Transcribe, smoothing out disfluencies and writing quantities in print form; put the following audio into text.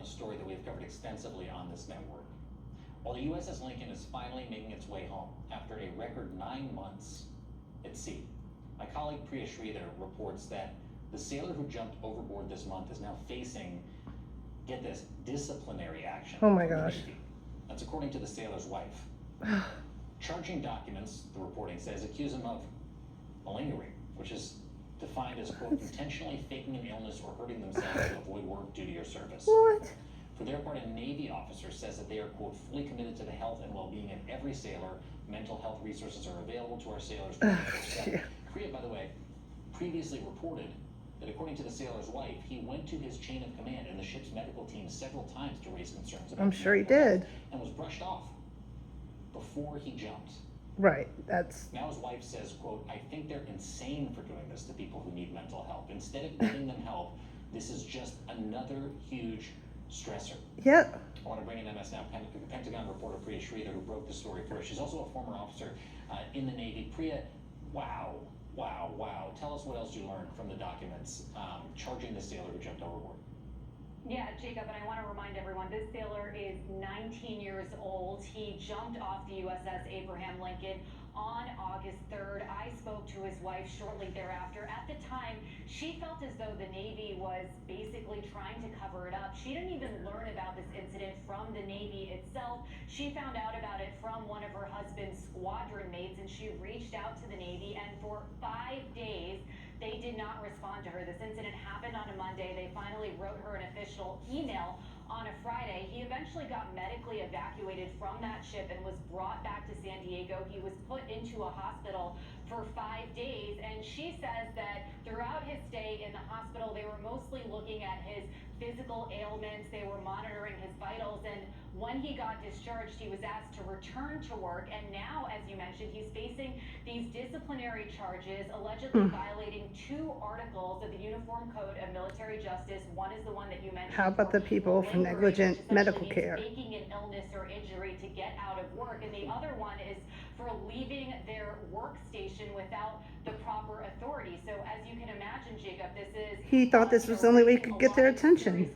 story that we have covered extensively on this network. While the USS Lincoln is finally making its way home after a record 9 months at sea, my colleague Priya Sridhar reports that the sailor who jumped overboard this month is now facing, get this, disciplinary action. Oh my from the gosh. Navy. That's according to the sailor's wife. Charging documents, the reporting says, accuse him of malingering, which is defined as, quote, intentionally faking an illness or hurting themselves to avoid work, duty, or service. What? For their part, a Navy officer says that they are, quote, fully committed to the health and well-being of every sailor. Mental health resources are available to our sailors 24/7. Priya, by the way, previously reported that according to the sailor's wife, he went to his chain of command and the ship's medical team several times to raise concerns about I'm sure he medical health did. and was brushed off before he jumped. Right, that's... Now his wife says, quote, I think they're insane for doing this to people who need mental help. Instead of giving them help, this is just another huge stressor. Yep. I want to bring in MSNOW Pentagon reporter Priya Sridhar, who broke the story for us. She's also a former officer in the Navy. Priya, wow. Tell us what else you learned from the documents charging the sailor who jumped overboard. Yeah, Jacob, and I want to remind everyone, this sailor is 19 years old. He jumped off the USS Abraham Lincoln on August 3rd. I spoke to his wife shortly thereafter. At the time, she felt as though the Navy was basically trying to cover it up. She didn't even learn about this incident from the Navy itself. She found out about it from one of her husband's squadron mates, and she reached out to the Navy, and for 5 days, they did not respond to her. This incident happened on a Monday. They finally wrote her an official email on a Friday. He eventually got medically evacuated from that ship and was brought back to San Diego. He was put into a hospital for 5 days, and she says that throughout his stay in the hospital, they were mostly looking at his physical ailments. They were monitoring his vitals, and when he got discharged, he was asked to return to work, and now, as you mentioned, he's facing these disciplinary charges, allegedly violating 2 articles of the Uniform Code of Military Justice. One is the one that you mentioned. How about the people for negligent medical care? Faking an illness or injury to get out of work, and the other one is for leaving their workstation without the proper authority. So as you can imagine, Jacob, this is... He thought this was the only way he could get their attention.